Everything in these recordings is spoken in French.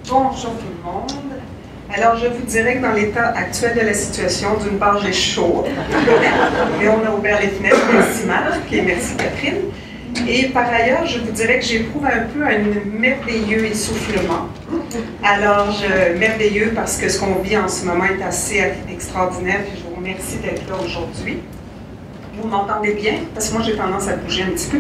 Bonjour tout le monde. Alors, je vous dirais que dans l'état actuel de la situation, d'une part, j'ai chaud, mais on a ouvert les fenêtres, merci Marc et merci Catherine. Et par ailleurs, je vous dirais que j'éprouve un peu un merveilleux essoufflement. Alors, merveilleux parce que ce qu'on vit en ce moment est assez extraordinaire, et je vous remercie d'être là aujourd'hui. Vous m'entendez bien? Parce que moi, j'ai tendance à bouger un petit peu.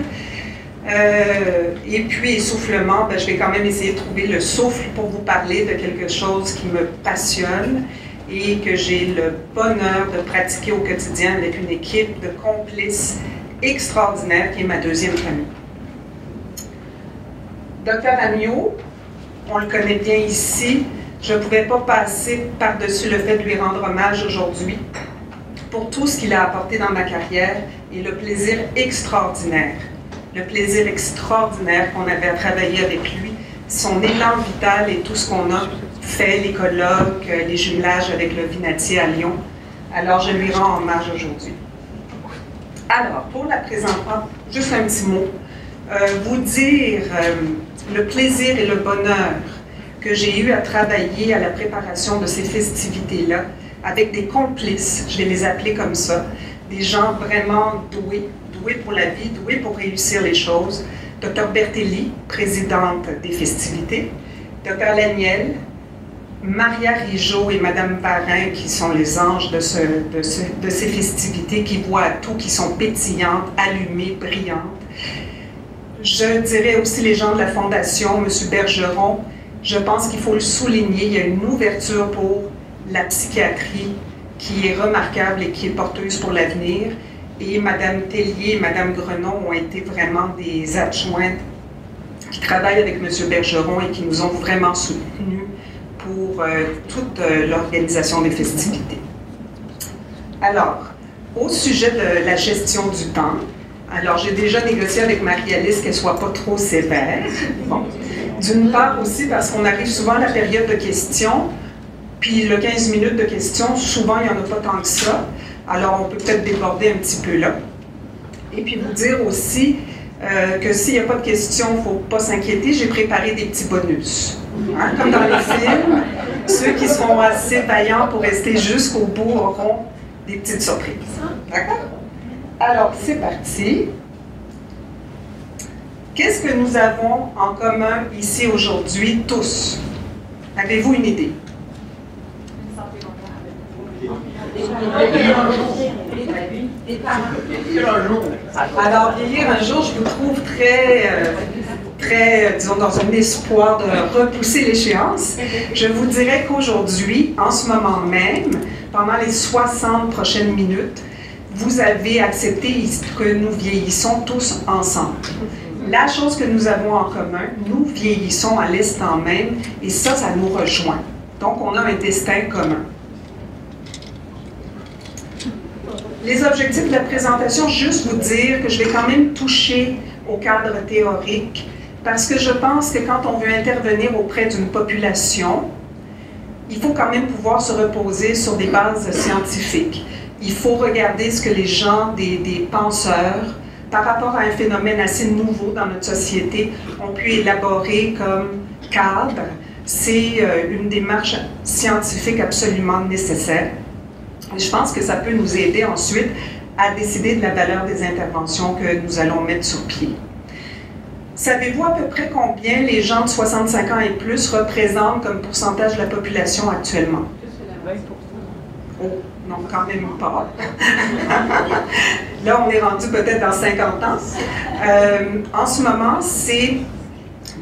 Et puis, essoufflement, je vais quand même essayer de trouver le souffle pour vous parler de quelque chose qui me passionne et que j'ai le bonheur de pratiquer au quotidien avec une équipe de complices extraordinaires qui est ma deuxième famille. Dr Amyot, on le connaît bien ici, je ne pouvais pas passer par-dessus le fait de lui rendre hommage aujourd'hui pour tout ce qu'il a apporté dans ma carrière et le plaisir extraordinaire qu'on avait à travailler avec lui, son élan vital et tout ce qu'on a fait, les colloques, les jumelages avec le Vinatier à Lyon. Alors, je lui rends hommage aujourd'hui. Alors, pour la présentation, juste un petit mot. Vous dire le plaisir et le bonheur que j'ai eu à travailler à la préparation de ces festivités-là avec des complices, je vais les appeler comme ça, des gens vraiment doués pour la vie, doués pour réussir les choses. Dr Bertelli, présidente des festivités, Dr Laniel, Maria Rigaud et Madame Varin, qui sont les anges de ces festivités, qui voient à tout, qui sont pétillantes, allumées, brillantes. Je dirais aussi les gens de la Fondation, M. Bergeron. Je pense qu'il faut le souligner, il y a une ouverture pour la psychiatrie qui est remarquable et qui est porteuse pour l'avenir. Et Mme Tellier et Mme Grenon ont été vraiment des adjointes qui travaillent avec M. Bergeron et qui nous ont vraiment soutenus pour toute l'organisation des festivités. Alors, au sujet de la gestion du temps, alors j'ai déjà négocié avec Marie-Alice qu'elle ne soit pas trop sévère. Bon. D'une part aussi parce qu'on arrive souvent à la période de questions, puis le 15 minutes de questions, souvent il n'y en a pas tant que ça. Alors, on peut peut-être déborder un petit peu là. Et puis vous dire aussi que s'il n'y a pas de questions, il ne faut pas s'inquiéter, j'ai préparé des petits bonus. Hein? Comme dans les films, ceux qui seront assez vaillants pour rester jusqu'au bout auront des petites surprises. D'accord? Alors, c'est parti. Qu'est-ce que nous avons en commun ici aujourd'hui, tous? Avez-vous une idée? Alors, vieillir un jour, je vous trouve très, disons, dans un espoir de repousser l'échéance. Je vous dirais qu'aujourd'hui, en ce moment même, pendant les 60 prochaines minutes, vous avez accepté que nous vieillissons tous ensemble. La chose que nous avons en commun, nous vieillissons à l'instant même, et ça nous rejoint. Donc, on a un destin commun. Les objectifs de la présentation, juste vous dire que je vais quand même toucher au cadre théorique, parce que je pense que quand on veut intervenir auprès d'une population, il faut quand même pouvoir se reposer sur des bases scientifiques. Il faut regarder ce que les gens, des penseurs, par rapport à un phénomène assez nouveau dans notre société, ont pu élaborer comme cadre. C'est une démarche scientifique absolument nécessaire. Et je pense que ça peut nous aider ensuite à décider de la valeur des interventions que nous allons mettre sur pied. Savez-vous à peu près combien les gens de 65 ans et plus représentent comme pourcentage de la population actuellement? Oh, non, quand même pas. Là, on est rendu peut-être dans 50 ans. En ce moment, c'est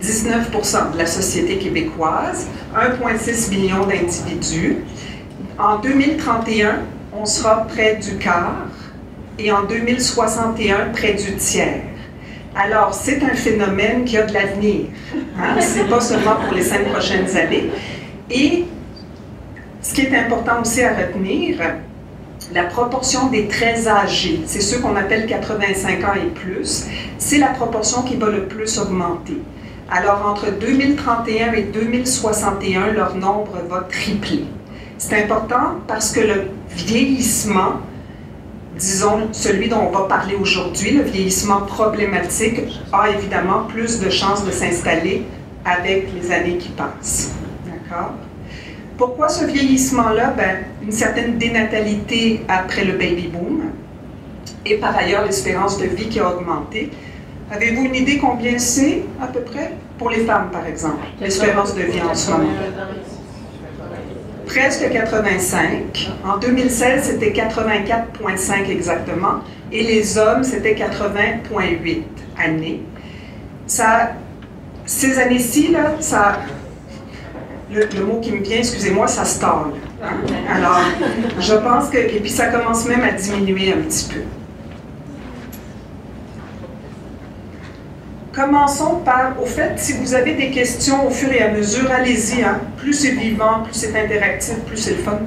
19% de la société québécoise, 1,6 million d'individus. En 2031, on sera près du quart et en 2061, près du tiers. Alors, c'est un phénomène qui a de l'avenir. Hein? Ce n'est pas seulement pour les 5 prochaines années. Et ce qui est important aussi à retenir, la proportion des très âgés, c'est ceux qu'on appelle 85 ans et plus, c'est la proportion qui va le plus augmenter. Alors, entre 2031 et 2061, leur nombre va tripler. C'est important parce que le vieillissement, disons celui dont on va parler aujourd'hui, le vieillissement problématique, a évidemment plus de chances de s'installer avec les années qui passent. D'accord? Pourquoi ce vieillissement-là? Ben, une certaine dénatalité après le baby boom et par ailleurs l'espérance de vie qui a augmenté. Avez-vous une idée combien c'est à peu près? Pour les femmes, par exemple, l'espérance de vie en ce moment. Presque 85. En 2016, c'était 84,5 exactement. Et les hommes, c'était 80,8 années. Ça, ces années-ci, là, ça, le mot qui me vient, excusez-moi, ça stagne. Hein? Alors, je pense que... Et puis ça commence même à diminuer un petit peu. Commençons par, au fait, si vous avez des questions au fur et à mesure, allez-y. Hein? Plus c'est vivant, plus c'est interactif, plus c'est le fun.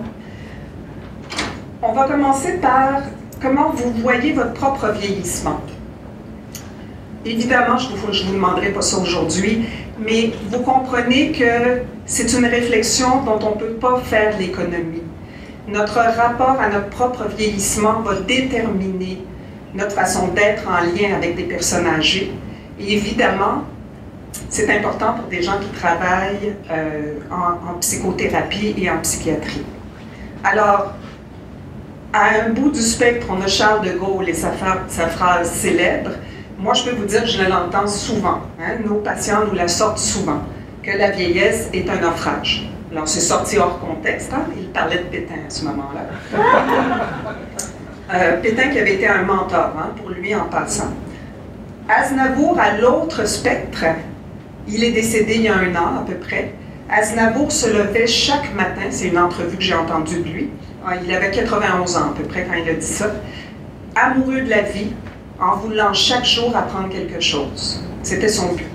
On va commencer par comment vous voyez votre propre vieillissement. Évidemment, je ne vous demanderai pas ça aujourd'hui, mais vous comprenez que c'est une réflexion dont on ne peut pas faire l'économie. Notre rapport à notre propre vieillissement va déterminer notre façon d'être en lien avec des personnes âgées. Et évidemment, c'est important pour des gens qui travaillent en psychothérapie et en psychiatrie. Alors, à un bout du spectre, on a Charles de Gaulle et sa phrase célèbre. Moi, je peux vous dire que je l'entends souvent. Hein? Nos patients nous la sortent souvent, que la vieillesse est un naufrage. Alors, c'est sorti hors contexte. Hein? Il parlait de Pétain à ce moment-là. Pétain qui avait été un mentor hein, pour lui en passant. Aznavour, à l'autre spectre, il est décédé il y a 1 an à peu près. Aznavour se levait chaque matin, c'est une entrevue que j'ai entendue de lui, il avait 91 ans à peu près quand il a dit ça, amoureux de la vie, en voulant chaque jour apprendre quelque chose. C'était son but.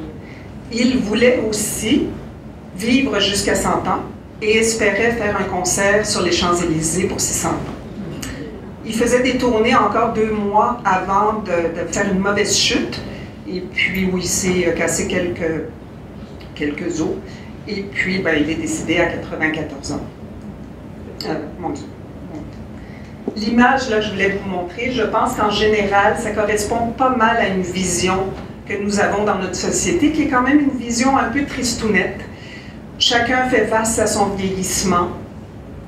Il voulait aussi vivre jusqu'à 100 ans et espérait faire un concert sur les Champs-Élysées pour ses 100 ans. Il faisait des tournées encore 2 mois avant de faire une mauvaise chute, et puis où il s'est cassé quelques os, et puis ben, il est décédé à 94 ans. Mon Dieu. L'image là, je voulais vous montrer, je pense qu'en général, ça correspond pas mal à une vision que nous avons dans notre société, qui est quand même une vision un peu tristounette. Chacun fait face à son vieillissement,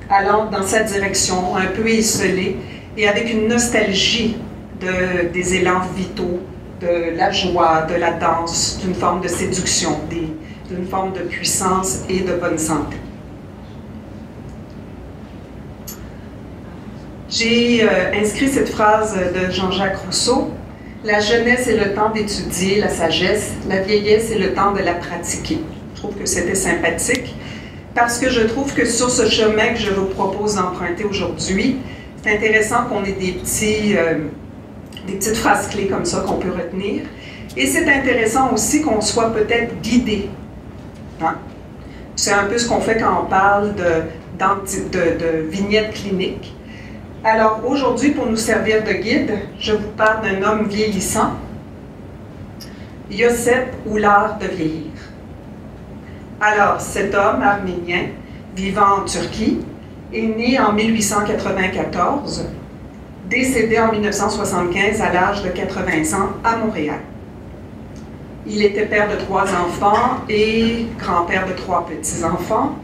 allant dans sa direction, un peu esselé, et avec une nostalgie des élans vitaux, de la joie, de la danse, d'une forme de séduction, d'une forme de puissance et de bonne santé. J'ai inscrit cette phrase de Jean-Jacques Rousseau. « La jeunesse est le temps d'étudier la sagesse, la vieillesse est le temps de la pratiquer. » Je trouve que c'était sympathique parce que je trouve que sur ce chemin que je vous propose d'emprunter aujourd'hui, c'est intéressant qu'on ait des petites phrases clés comme ça qu'on peut retenir. Et c'est intéressant aussi qu'on soit peut-être guidé. Hein? C'est un peu ce qu'on fait quand on parle de vignettes cliniques. Alors aujourd'hui, pour nous servir de guide, je vous parle d'un homme vieillissant, Yosep ou l'art de vieillir. Alors, cet homme arménien, vivant en Turquie, est né en 1894, décédé en 1975 à l'âge de 80 ans à Montréal. Il était père de 3 enfants et grand-père de 3 petits-enfants.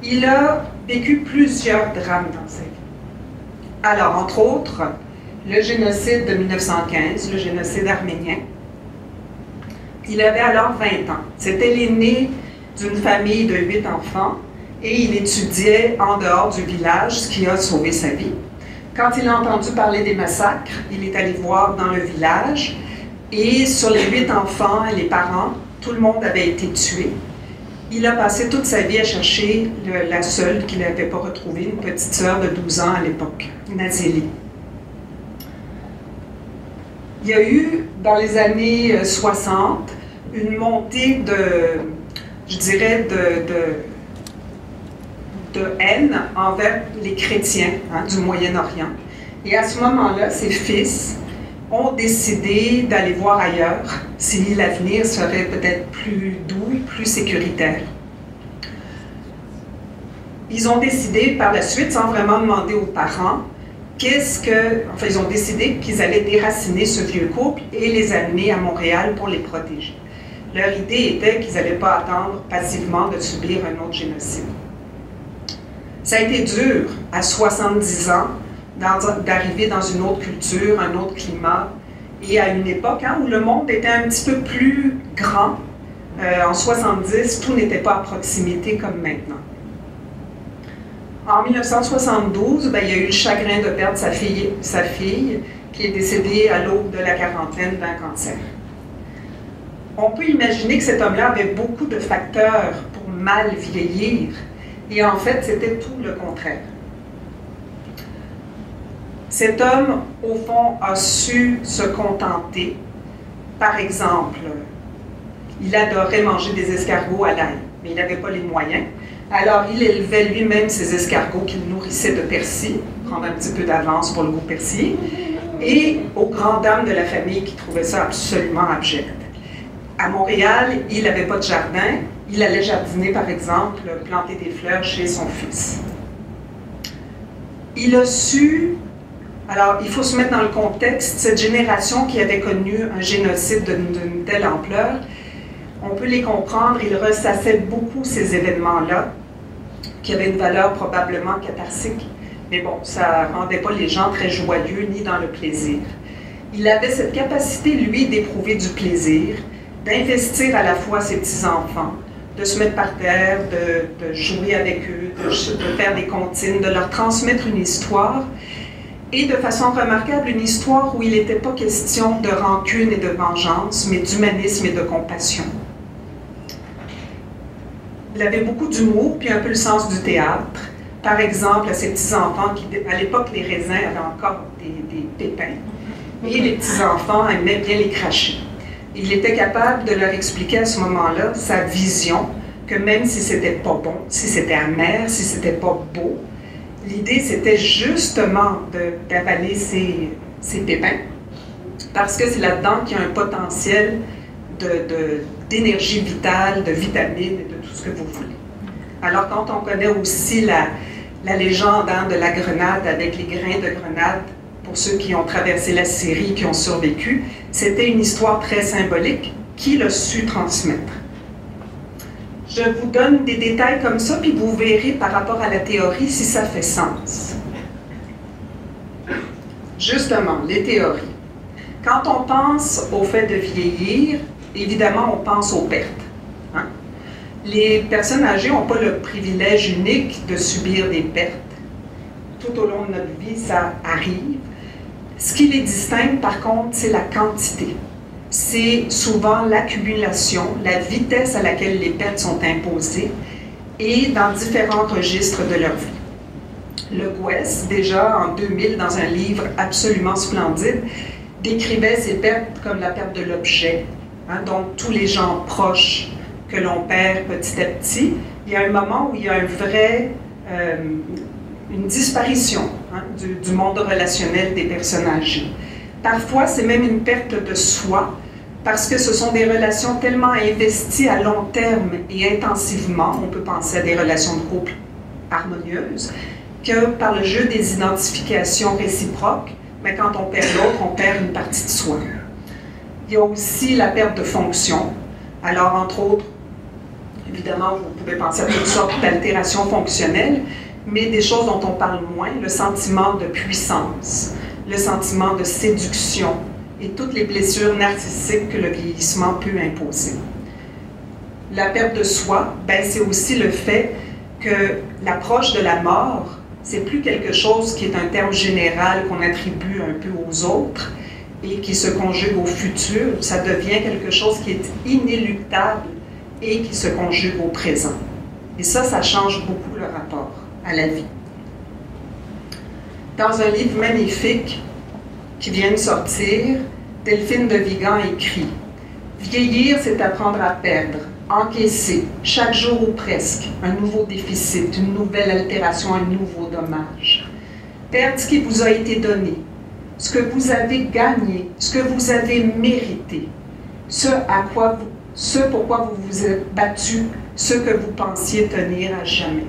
Il a vécu plusieurs drames dans sa vie. Alors, entre autres, le génocide de 1915, le génocide arménien. Il avait alors 20 ans. C'était l'aîné d'une famille de 8 enfants et il étudiait en dehors du village, ce qui a sauvé sa vie. Quand il a entendu parler des massacres, il est allé voir dans le village et sur les 8 enfants et les parents, tout le monde avait été tué. Il a passé toute sa vie à chercher la seule qu'il n'avait pas retrouvée, une petite sœur de 12 ans à l'époque, Nazélie. Il y a eu, dans les années 60, une montée je dirais, de haine envers les chrétiens hein, du Moyen-Orient. Et à ce moment-là, ses fils ont décidé d'aller voir ailleurs si l'avenir serait peut-être plus doux et plus sécuritaire. Ils ont décidé par la suite, sans vraiment demander aux parents, enfin, ils ont décidé qu'ils allaient déraciner ce vieux couple et les amener à Montréal pour les protéger. Leur idée était qu'ils n'allaient pas attendre passivement de subir un autre génocide. Ça a été dur, à 70 ans, d'arriver dans une autre culture, un autre climat, et à une époque où le monde était un petit peu plus grand. En 70, tout n'était pas à proximité comme maintenant. En 1972, il y a eu le chagrin de perdre sa fille qui est décédée à l'aube de la quarantaine d'un cancer. On peut imaginer que cet homme-là avait beaucoup de facteurs pour mal vieillir, et en fait, c'était tout le contraire. Cet homme, au fond, a su se contenter. Par exemple, il adorait manger des escargots à l'ail, mais il n'avait pas les moyens. Alors, il élevait lui-même ses escargots qu'il nourrissait de persil, prendre un petit peu d'avance pour le goût persil, et aux grandes dames de la famille qui trouvaient ça absolument abject. À Montréal, il n'avait pas de jardin. Il allait jardiner, par exemple, planter des fleurs chez son fils. Il a su... Alors, il faut se mettre dans le contexte, cette génération qui avait connu un génocide d'une telle ampleur, on peut les comprendre, ils ressassaient beaucoup ces événements-là, qui avaient une valeur probablement catharsique. Mais bon, ça ne rendait pas les gens très joyeux ni dans le plaisir. Il avait cette capacité, lui, d'éprouver du plaisir, d'investir à la fois ses petits-enfants, de se mettre par terre, de jouer avec eux, de faire des comptines, de leur transmettre une histoire, et de façon remarquable, une histoire où il n'était pas question de rancune et de vengeance, mais d'humanisme et de compassion. Il avait beaucoup d'humour, puis un peu le sens du théâtre. Par exemple, à ses petits-enfants, qui, à l'époque, les raisins avaient encore des pépins, et les petits-enfants aimaient bien les cracher. Il était capable de leur expliquer à ce moment-là sa vision, que même si c'était pas bon, si c'était amer, si c'était pas beau, l'idée c'était justement d'avaler ces pépins, parce que c'est là-dedans qu'il y a un potentiel d'énergie vitale, de vitamines et de tout ce que vous voulez. Alors quand on connaît aussi la légende de la grenade avec les grains de grenade, pour ceux qui ont traversé la Syrie, qui ont survécu, c'était une histoire très symbolique qu'il a su transmettre. Je vous donne des détails comme ça, puis vous verrez par rapport à la théorie si ça fait sens. Justement, les théories. Quand on pense au fait de vieillir, évidemment, on pense aux pertes. Hein? Les personnes âgées n'ont pas le privilège unique de subir des pertes. Tout au long de notre vie, ça arrive. Ce qui les distingue, par contre, c'est la quantité. C'est souvent l'accumulation, la vitesse à laquelle les pertes sont imposées et dans différents registres de leur vie. Le Gouès, déjà en 2000, dans un livre absolument splendide, décrivait ces pertes comme la perte de l'objet, hein, donc tous les gens proches que l'on perd petit à petit. Il y a un moment où il y a une disparition du monde relationnel des personnes âgées. Parfois, c'est même une perte de soi, parce que ce sont des relations tellement investies à long terme et intensivement, on peut penser à des relations de couple harmonieuses, que par le jeu des identifications réciproques, mais quand on perd l'autre, on perd une partie de soi. Il y a aussi la perte de fonction. Alors, entre autres, évidemment, vous pouvez penser à toutes sortes d'altérations fonctionnelles, mais des choses dont on parle moins, le sentiment de puissance, le sentiment de séduction et toutes les blessures narcissiques que le vieillissement peut imposer. La perte de soi, c'est aussi le fait que l'approche de la mort, c'est plus quelque chose qui est un terme général qu'on attribue un peu aux autres et qui se conjugue au futur, ça devient quelque chose qui est inéluctable et qui se conjugue au présent. Et ça change beaucoup le rapport à la vie. Dans un livre magnifique qui vient de sortir, Delphine de Vigan écrit « Vieillir, c'est apprendre à perdre, encaisser, chaque jour ou presque, un nouveau déficit, une nouvelle altération, un nouveau dommage. Perdre ce qui vous a été donné, ce que vous avez gagné, ce que vous avez mérité, ce pourquoi vous vous êtes battu, ce que vous pensiez tenir à jamais. »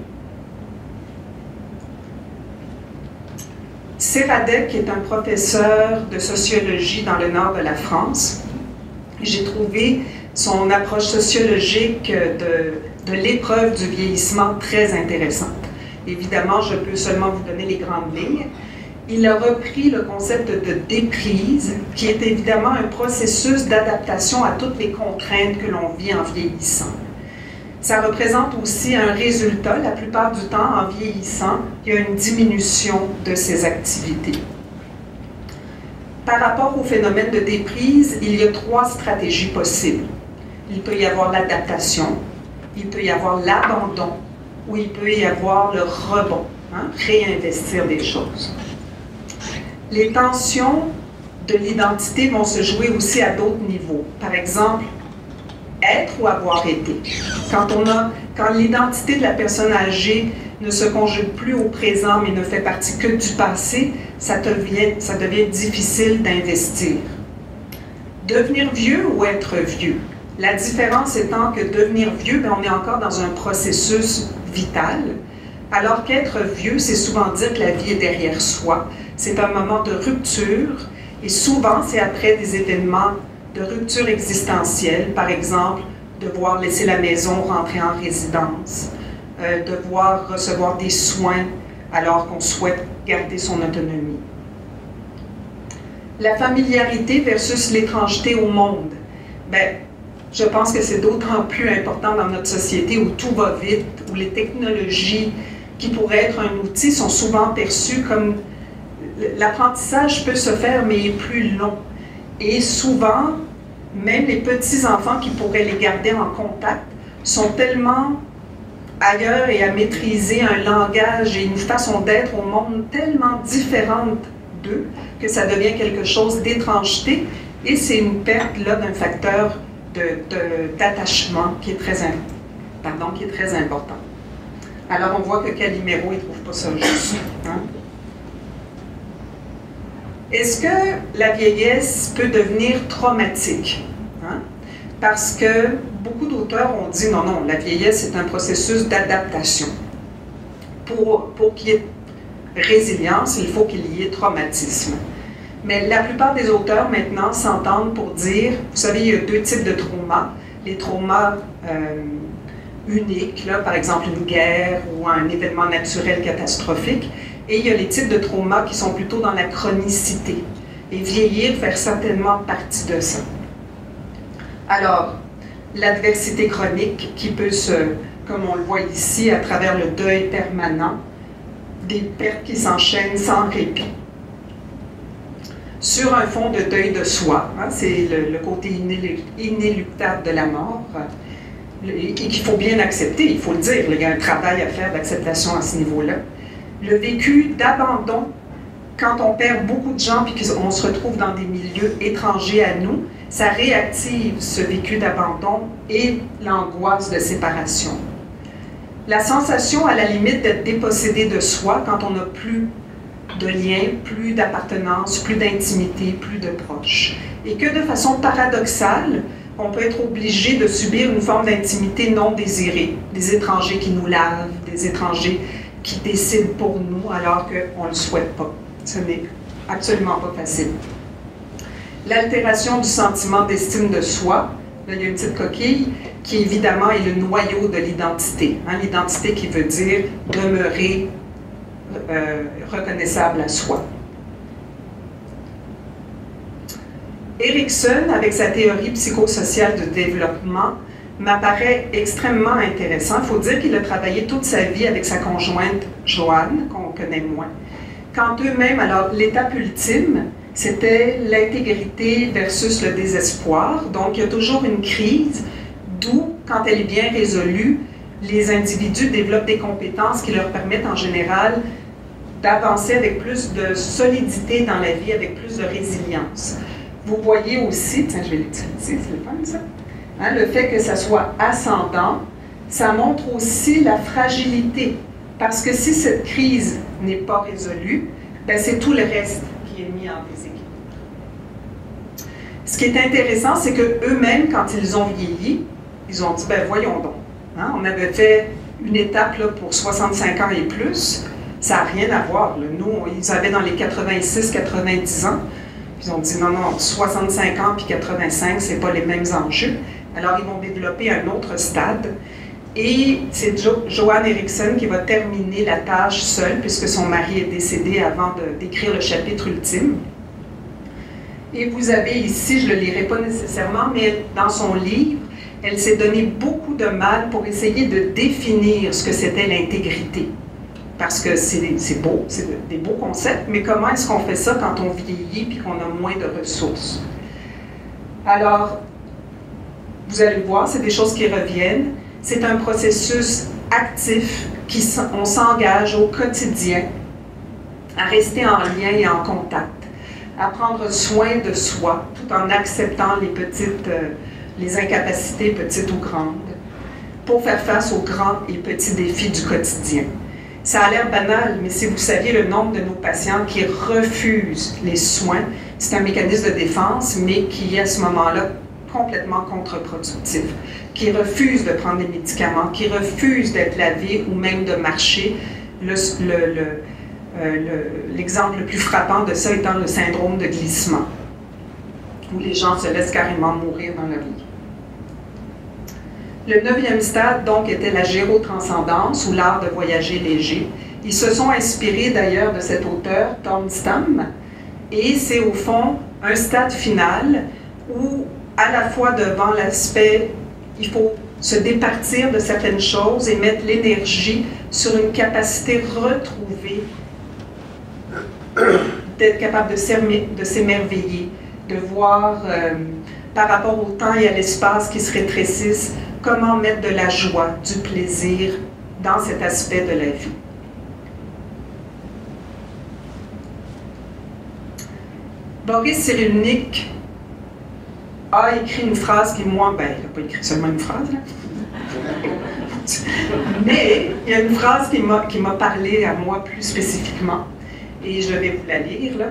Séradec est un professeur de sociologie dans le nord de la France. J'ai trouvé son approche sociologique de l'épreuve du vieillissement très intéressante. Évidemment, je peux seulement vous donner les grandes lignes. Il a repris le concept de déprise, qui est évidemment un processus d'adaptation à toutes les contraintes que l'on vit en vieillissant. Ça représente aussi un résultat, la plupart du temps, en vieillissant, il y a une diminution de ces activités. Par rapport au phénomène de déprise, il y a 3 stratégies possibles. Il peut y avoir l'adaptation, il peut y avoir l'abandon, ou il peut y avoir le rebond, réinvestir des choses. Les tensions de l'identité vont se jouer aussi à d'autres niveaux. Par exemple, être ou avoir été. Quand l'identité de la personne âgée ne se conjugue plus au présent, mais ne fait partie que du passé, ça devient difficile d'investir. Devenir vieux ou être vieux? La différence étant que devenir vieux, on est encore dans un processus vital, alors qu'être vieux, c'est souvent dire que la vie est derrière soi. C'est un moment de rupture, et souvent, c'est après des événements de rupture existentielle, par exemple, devoir laisser la maison, rentrer en résidence, devoir recevoir des soins alors qu'on souhaite garder son autonomie. La familiarité versus l'étrangeté au monde. Je pense que c'est d'autant plus important dans notre société où tout va vite, où les technologies qui pourraient être un outil sont souvent perçues comme... L'apprentissage peut se faire, mais est plus long. Et souvent, même les petits-enfants qui pourraient les garder en contact sont tellement ailleurs et à maîtriser un langage et une façon d'être au monde tellement différente d'eux que ça devient quelque chose d'étrangeté et c'est une perte là d'un facteur d'attachement qui est très important. Alors on voit que Calimero ne trouve pas ça juste. Est-ce que la vieillesse peut devenir traumatique? Parce que beaucoup d'auteurs ont dit non, la vieillesse est un processus d'adaptation. Pour qu'il y ait résilience, il faut qu'il y ait traumatisme. Mais la plupart des auteurs maintenant s'entendent pour dire, vous savez, il y a 2 types de traumas. Les traumas uniques, par exemple une guerre ou un événement naturel catastrophique, et il y a les types de traumas qui sont plutôt dans la chronicité. Et vieillir fait certainement partie de ça. Alors, l'adversité chronique qui peut comme on le voit ici, à travers le deuil permanent, des pertes qui s'enchaînent sans répit. Sur un fond de deuil de soi, c'est le côté inéluctable de la mort, et qu'il faut bien accepter, il faut le dire, il y a un travail à faire d'acceptation à ce niveau-là. Le vécu d'abandon, quand on perd beaucoup de gens et qu'on se retrouve dans des milieux étrangers à nous, ça réactive ce vécu d'abandon et l'angoisse de séparation. La sensation, à la limite, d'être dépossédé de soi quand on n'a plus de lien, plus d'appartenance, plus d'intimité, plus de proches. Et que de façon paradoxale, on peut être obligé de subir une forme d'intimité non désirée, des étrangers qui nous lavent, des étrangers qui décident pour nous alors qu'on ne le souhaite pas. Ce n'est absolument pas facile. L'altération du sentiment d'estime de soi, là, il y a une petite coquille, qui évidemment est le noyau de l'identité. L'identité qui veut dire demeurer reconnaissable à soi. Erikson, avec sa théorie psychosociale de développement, m'apparaît extrêmement intéressant. Il faut dire qu'il a travaillé toute sa vie avec sa conjointe Joanne, qu'on connaît moins. Quand eux-mêmes, alors l'étape ultime, c'était l'intégrité versus le désespoir. Donc, il y a toujours une crise, d'où, quand elle est bien résolue, les individus développent des compétences qui leur permettent en général d'avancer avec plus de solidité dans la vie, avec plus de résilience. Vous voyez aussi, tiens, je vais l'utiliser, c'est le fun ça, le fait que ça soit ascendant, ça montre aussi la fragilité. Parce que si cette crise n'est pas résolue, c'est tout le reste qui est mis en déséquilibre. Ce qui est intéressant, c'est qu'eux-mêmes, quand ils ont vieilli, ils ont dit, voyons donc, on avait fait une étape pour 65 ans et plus, ça n'a rien à voir. Nous, ils avaient dans les 86-90 ans, ils ont dit, non, 65 ans puis 85, c'est pas les mêmes enjeux. Alors, ils vont développer un autre stade. Et c'est Johan Eriksson qui va terminer la tâche seule, puisque son mari est décédé avant d'écrire le chapitre ultime. Et vous avez ici, je ne le lirai pas nécessairement, mais dans son livre, elle s'est donné beaucoup de mal pour essayer de définir ce que c'était l'intégrité. Parce que c'est beau, c'est des beaux concepts, mais comment est-ce qu'on fait ça quand on vieillit et qu'on a moins de ressources? Alors, vous allez voir, c'est des choses qui reviennent. C'est un processus actif on s'engage au quotidien à rester en lien et en contact, à prendre soin de soi tout en acceptant les incapacités petites ou grandes pour faire face aux grands et petits défis du quotidien. Ça a l'air banal, mais si vous saviez le nombre de nos patients qui refusent les soins, c'est un mécanisme de défense, mais qui est à ce moment-là complètement contre-productif, qui refusent de prendre des médicaments, qui refusent d'être lavés ou même de marcher. L'exemple le plus frappant de ça étant le syndrome de glissement, où les gens se laissent carrément mourir dans leur lit. Le 9e stade, donc, était la gérotranscendance, ou l'art de voyager léger. Ils se sont inspirés d'ailleurs de cet auteur, Tom Stam, et c'est au fond un stade final où, à la fois devant l'aspect, il faut se départir de certaines choses et mettre l'énergie sur une capacité retrouvée d'être capable de s'émerveiller, de voir par rapport au temps et à l'espace qui se rétrécissent, comment mettre de la joie, du plaisir dans cet aspect de la vie. Boris Cyrulnik a écrit une phrase qui, moi, il n'a pas écrit seulement une phrase, là. Mais il y a une phrase qui m'a parlé à moi plus spécifiquement, et je vais vous la lire, là.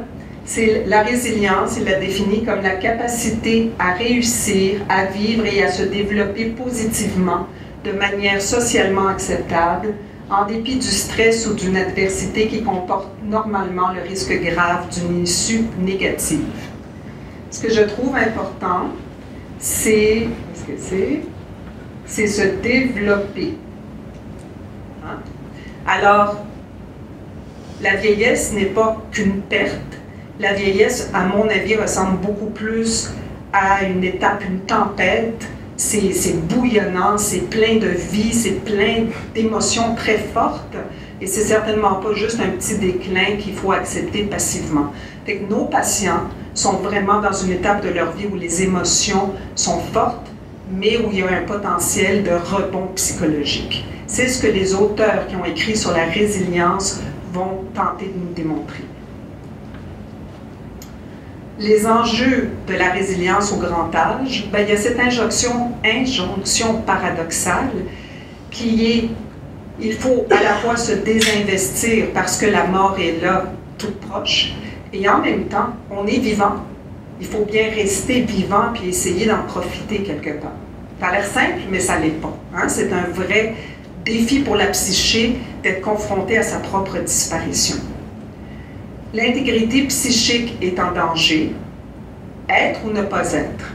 C'est la résilience, il la définit comme la capacité à réussir, à vivre et à se développer positivement de manière socialement acceptable, en dépit du stress ou d'une adversité qui comporte normalement le risque grave d'une issue négative. Ce que je trouve important, c'est se développer. Hein? Alors, la vieillesse n'est pas qu'une perte. La vieillesse, à mon avis, ressemble beaucoup plus à une étape, une tempête. C'est bouillonnant, c'est plein de vie, c'est plein d'émotions très fortes. Et c'est certainement pas juste un petit déclin qu'il faut accepter passivement. Fait que nos patients sont vraiment dans une étape de leur vie où les émotions sont fortes, mais où il y a un potentiel de rebond psychologique. C'est ce que les auteurs qui ont écrit sur la résilience vont tenter de nous démontrer. Les enjeux de la résilience au grand âge, il y a cette injonction paradoxale qui est, il faut à la fois se désinvestir parce que la mort est là, toute proche, et en même temps, on est vivant. Il faut bien rester vivant puis essayer d'en profiter quelque part. Ça a l'air simple, mais ça ne l'est pas. Hein? C'est un vrai défi pour la psyché d'être confronté à sa propre disparition. L'intégrité psychique est en danger. Être ou ne pas être.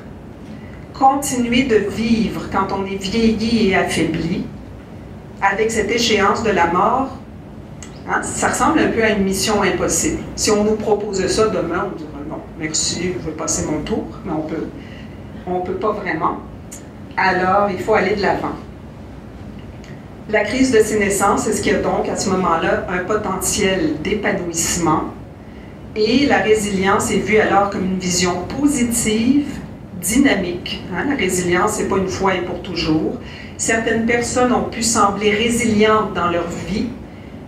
Continuer de vivre quand on est vieilli et affaibli, avec cette échéance de la mort, hein, ça ressemble un peu à une mission impossible. Si on nous propose ça demain, on dirait non, merci, je vais passer mon tour, mais on peut pas vraiment. Alors, il faut aller de l'avant. La crise de sénescence, c'est ce qu'il y a donc à ce moment-là un potentiel d'épanouissement. Et la résilience est vue alors comme une vision positive, dynamique. Hein? La résilience, ce n'est pas une fois et pour toujours. Certaines personnes ont pu sembler résilientes dans leur vie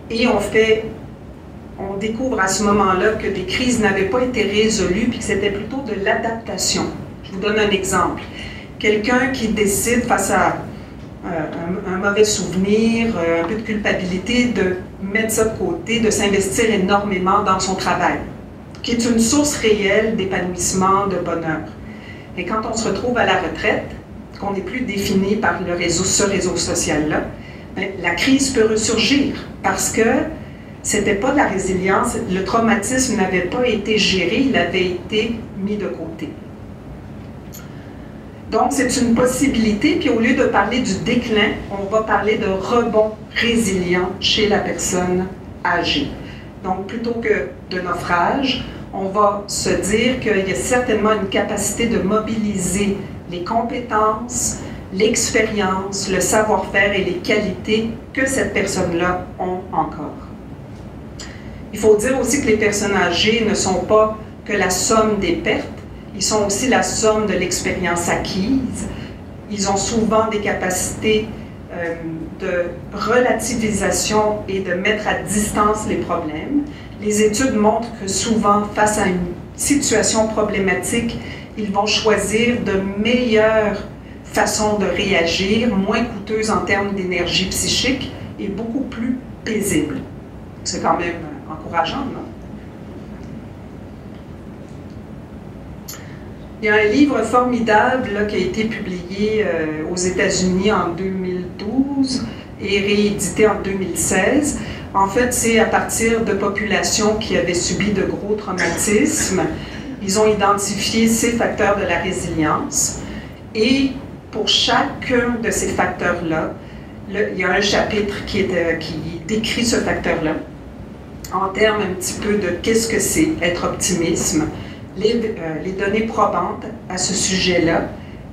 et on découvre à ce moment-là que des crises n'avaient pas été résolues puis que c'était plutôt de l'adaptation. Je vous donne un exemple. Quelqu'un qui décide face à un mauvais souvenir, un peu de culpabilité, de mettre ça de côté, de s'investir énormément dans son travail, qui est une source réelle d'épanouissement, de bonheur. Et quand on se retrouve à la retraite, qu'on n'est plus défini par ce réseau social-là, la crise peut ressurgir parce que c'était pas de la résilience, le traumatisme n'avait pas été géré, il avait été mis de côté. Donc, c'est une possibilité, puis au lieu de parler du déclin, on va parler de rebond résilient chez la personne âgée. Donc, plutôt que de naufrage, on va se dire qu'il y a certainement une capacité de mobiliser les compétences, l'expérience, le savoir-faire et les qualités que cette personne-là ont encore. Il faut dire aussi que les personnes âgées ne sont pas que la somme des pertes, ils sont aussi la somme de l'expérience acquise. Ils ont souvent des capacités de relativisation et de mettre à distance les problèmes. Les études montrent que souvent, face à une situation problématique, ils vont choisir de meilleures façons de réagir, moins coûteuses en termes d'énergie psychique et beaucoup plus paisibles. C'est quand même encourageant, non? Il y a un livre formidable là, qui a été publié aux États-Unis en 2012 et réédité en 2016. En fait, c'est à partir de populations qui avaient subi de gros traumatismes. Ils ont identifié ces facteurs de la résilience et pour chacun de ces facteurs-là, il y a un chapitre qui décrit ce facteur-là en termes un petit peu de qu'est-ce que c'est être optimisme, les données probantes à ce sujet-là.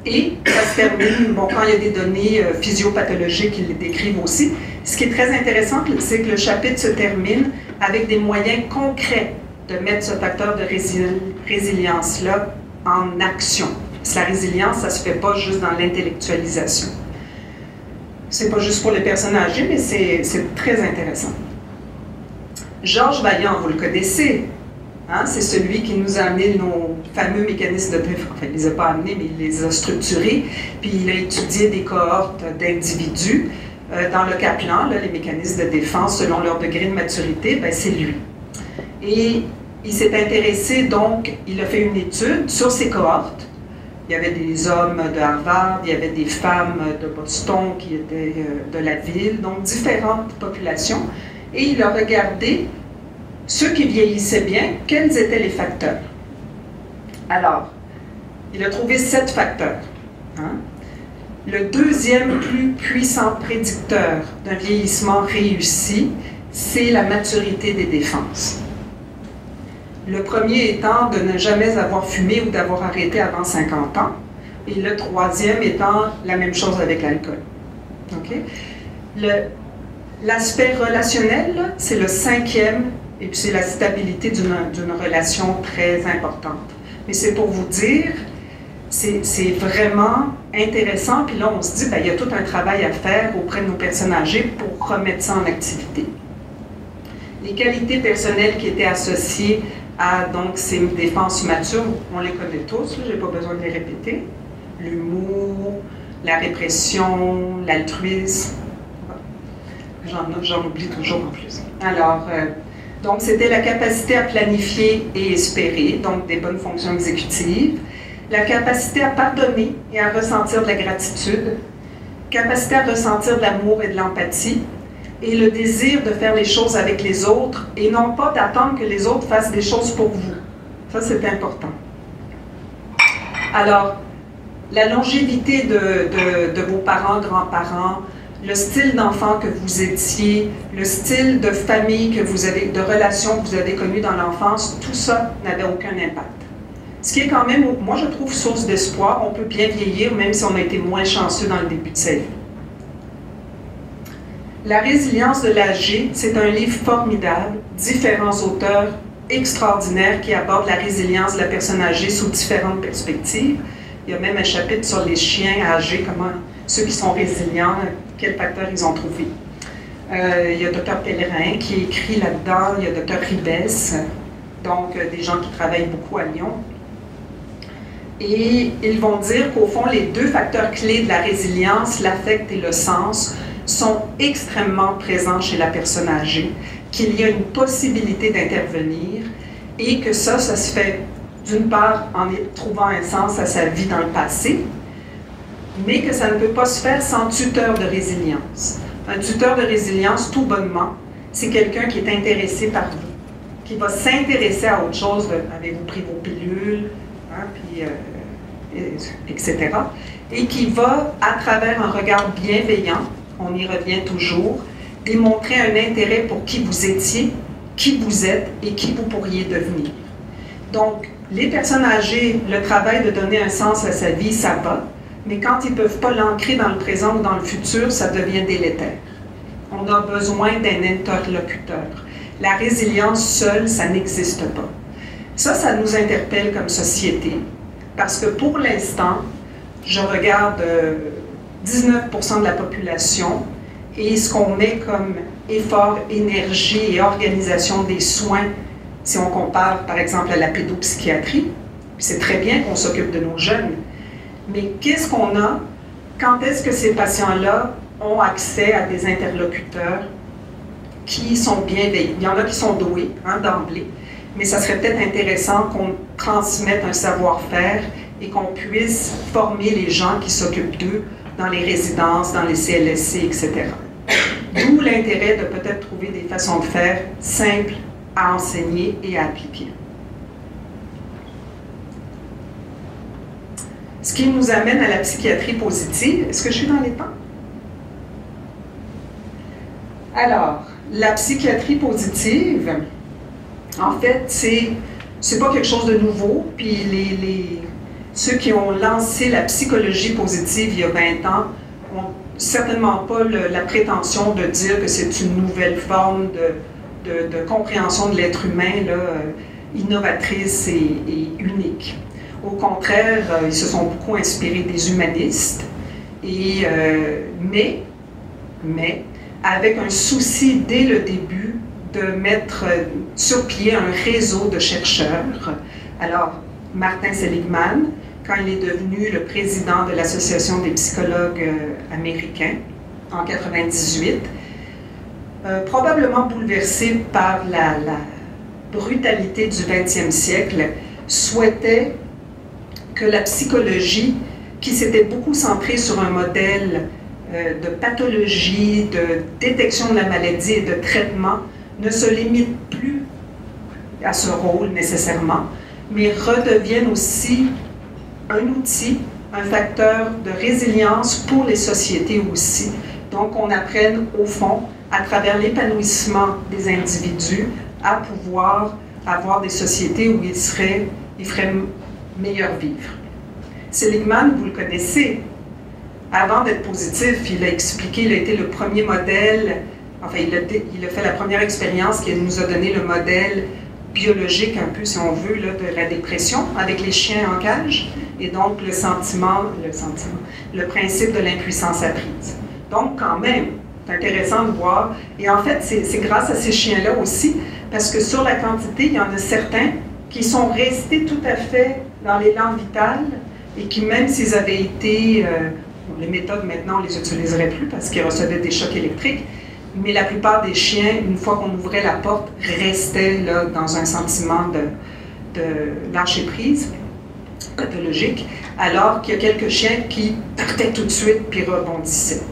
Et ça se termine, bon, quand il y a des données physiopathologiques, ils les décrivent aussi. Ce qui est très intéressant, c'est que le chapitre se termine avec des moyens concrets de mettre ce facteur de résilience-là en action. Parce que la résilience, ça ne se fait pas juste dans l'intellectualisation. C'est pas juste pour les personnes âgées, mais c'est très intéressant. Georges Vaillant, vous le connaissez, hein? C'est celui qui nous a amené nos fameux mécanismes de défense. Enfin, il ne les a pas amenés, mais il les a structurés. Puis il a étudié des cohortes d'individus. Dans le Kaplan, là, les mécanismes de défense selon leur degré de maturité, ben, c'est lui. Et il s'est intéressé, donc, il a fait une étude sur ces cohortes. Il y avait des hommes de Harvard, il y avait des femmes de Boston qui étaient de la ville, donc différentes populations. Et il a regardé ceux qui vieillissaient bien, quels étaient les facteurs. Alors, il a trouvé 7 facteurs. Hein? Le deuxième plus puissant prédicteur d'un vieillissement réussi, c'est la maturité des défenses. Le premier étant de ne jamais avoir fumé ou d'avoir arrêté avant 50 ans. Et le troisième étant la même chose avec l'alcool. Okay? L'aspect relationnel, c'est le 5e, et puis c'est la stabilité d'une relation très importante. Mais c'est pour vous dire, c'est vraiment intéressant, puis là on se dit, ben, il y a tout un travail à faire auprès de nos personnes âgées pour remettre ça en activité. Les qualités personnelles qui étaient associées à donc, ces défenses matures, on les connaît tous, je n'ai pas besoin de les répéter. L'humour, la répression, l'altruisme. J'en oublie toujours en plus. Alors, donc c'était la capacité à planifier et espérer, donc des bonnes fonctions exécutives, la capacité à pardonner et à ressentir de la gratitude, capacité à ressentir de l'amour et de l'empathie, et le désir de faire les choses avec les autres et non pas d'attendre que les autres fassent des choses pour vous. Ça, c'est important. Alors, la longévité de vos parents, grands-parents, le style d'enfant que vous étiez, le style de famille que vous avez, de relation que vous avez connu dans l'enfance, tout ça n'avait aucun impact. Ce qui est quand même, moi je trouve, source d'espoir. On peut bien vieillir même si on a été moins chanceux dans le début de sa vie. La résilience de l'âgé, c'est un livre formidable, différents auteurs extraordinaires qui abordent la résilience de la personne âgée sous différentes perspectives. Il y a même un chapitre sur les chiens âgés, comment ceux qui sont résilients, quels facteurs ils ont trouvé. Il y a Dr Pellerin qui écrit là-dedans, il y a Dr Ribes, donc des gens qui travaillent beaucoup à Lyon. Et ils vont dire qu'au fond, les 2 facteurs clés de la résilience, l'affect et le sens, sont extrêmement présents chez la personne âgée, qu'il y a une possibilité d'intervenir et que ça se fait d'une part en trouvant un sens à sa vie dans le passé, mais que ça ne peut pas se faire sans tuteur de résilience. Un tuteur de résilience, tout bonnement, c'est quelqu'un qui est intéressé par vous, qui va s'intéresser à autre chose. Avez-vous pris vos pilules? Hein, puis, etc. Et qui va, à travers un regard bienveillant, on y revient toujours, démontrer un intérêt pour qui vous étiez, qui vous êtes et qui vous pourriez devenir. Donc, les personnes âgées, le travail de donner un sens à sa vie, ça va, mais quand ils ne peuvent pas l'ancrer dans le présent ou dans le futur, ça devient délétère. On a besoin d'un interlocuteur. La résilience seule, ça n'existe pas. Ça nous interpelle comme société, parce que pour l'instant, je regarde 19% de la population et ce qu'on met comme effort, énergie et organisation des soins, si on compare par exemple à la pédopsychiatrie, c'est très bien qu'on s'occupe de nos jeunes, mais qu'est-ce qu'on a? Quand est-ce que ces patients-là ont accès à des interlocuteurs qui sont bienveillants? Il y en a qui sont doués, d'emblée, mais ça serait peut-être intéressant qu'on transmette un savoir-faire et qu'on puisse former les gens qui s'occupent d'eux dans les résidences, dans les CLSC, etc. D'où l'intérêt de peut-être trouver des façons de faire simples à enseigner et à appliquer. Ce qui nous amène à la psychiatrie positive. Est-ce que je suis dans les temps? Alors, la psychiatrie positive, en fait, c'est pas quelque chose de nouveau, puis ceux qui ont lancé la psychologie positive il y a 20 ans n'ont certainement pas la prétention de dire que c'est une nouvelle forme de compréhension de l'être humain là, innovatrice et unique. Au contraire, ils se sont beaucoup inspirés des humanistes, mais avec un souci dès le début de mettre sur pied un réseau de chercheurs. Alors, Martin Seligman, quand il est devenu le président de l'Association des psychologues américains en 1998, probablement bouleversé par la brutalité du 20e siècle, souhaitait que la psychologie, qui s'était beaucoup centrée sur un modèle de pathologie, de détection de la maladie et de traitement, ne se limite plus à ce rôle nécessairement, mais redevienne aussi un outil, un facteur de résilience pour les sociétés aussi. Donc, on apprenne au fond, à travers l'épanouissement des individus, à pouvoir avoir des sociétés où ils feraient meilleur vivre. Seligman, vous le connaissez, avant d'être positif, il a expliqué, il a été le premier modèle, enfin il a fait la première expérience qui nous a donné le modèle biologique un peu, si on veut, là, de la dépression avec les chiens en cage, et donc le principe de l'impuissance apprise. Donc quand même, c'est intéressant de voir, et en fait c'est grâce à ces chiens-là aussi, parce que sur la quantité, il y en a certains qui sont restés tout à fait dans l'élan vital, et qui même s'ils avaient été, les méthodes maintenant on ne les utiliserait plus parce qu'ils recevaient des chocs électriques, mais la plupart des chiens, une fois qu'on ouvrait la porte, restaient là, dans un sentiment de lâcher prise pathologique, alors qu'il y a quelques chiens qui partaient tout de suite puis rebondissaient.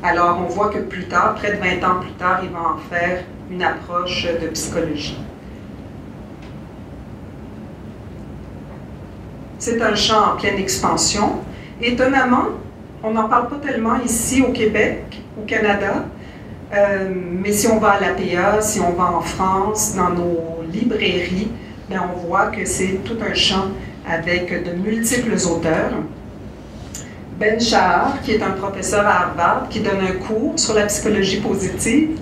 Alors on voit que plus tard, près de 20 ans plus tard, il va en faire une approche de psychologie. C'est un champ en pleine expansion. Étonnamment, on n'en parle pas tellement ici au Québec, au Canada, mais si on va à l'APA, si on va en France, dans nos librairies, bien, on voit que c'est tout un champ avec de multiples auteurs. Ben Shahar, qui est un professeur à Harvard, qui donne un cours sur la psychologie positive.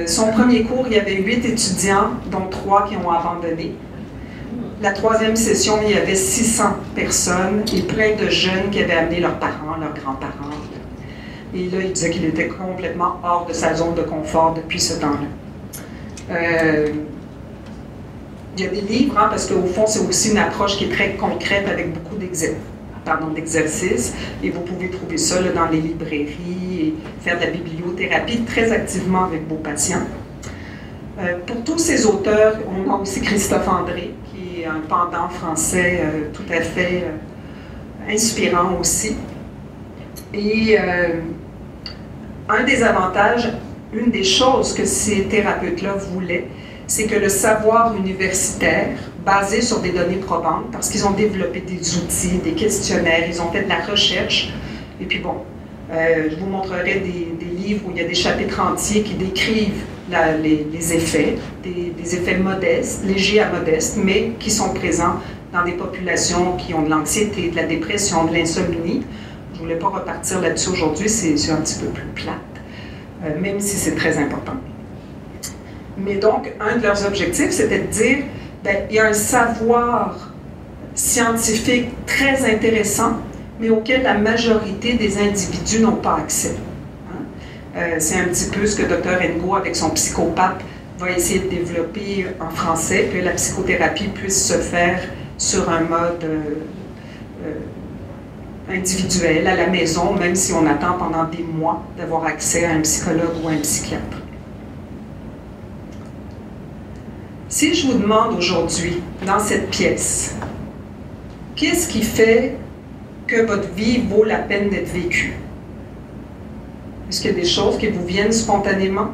Son premier cours, il y avait 8 étudiants, dont 3 qui ont abandonné. La troisième session, il y avait 600 personnes et plein de jeunes qui avaient amené leurs parents, leurs grands-parents. Et là, il disait qu'il était complètement hors de sa zone de confort depuis ce temps-là. Il y a des livres, parce qu'au fond, c'est aussi une approche qui est très concrète avec beaucoup d'exercices. Et vous pouvez trouver ça là, dans les librairies et faire de la bibliothérapie très activement avec vos patients. Pour tous ces auteurs, on a aussi Christophe André, qui est un pendant français tout à fait inspirant aussi. Et un des avantages, une des choses que ces thérapeutes-là voulaient, c'est que le savoir universitaire, basé sur des données probantes, parce qu'ils ont développé des outils, des questionnaires, ils ont fait de la recherche, et puis bon, je vous montrerai des livres où il y a des chapitres entiers qui décrivent les effets, des effets modestes, légers à modestes, mais qui sont présents dans des populations qui ont de l'anxiété, de la dépression, de l'insomnie. Je ne voulais pas repartir là-dessus aujourd'hui, c'est un petit peu plus plate, même si c'est très important. Mais donc, un de leurs objectifs, c'était de dire, bien, il y a un savoir scientifique très intéressant, mais auquel la majorité des individus n'ont pas accès. C'est un petit peu ce que Dr. Ngo, avec son psychopathe, va essayer de développer en français, que la psychothérapie puisse se faire sur un mode individuel, à la maison, même si on attend pendant des mois d'avoir accès à un psychologue ou un psychiatre. Si je vous demande aujourd'hui, dans cette pièce, qu'est-ce qui fait que votre vie vaut la peine d'être vécue? Est-ce qu'il y a des choses qui vous viennent spontanément,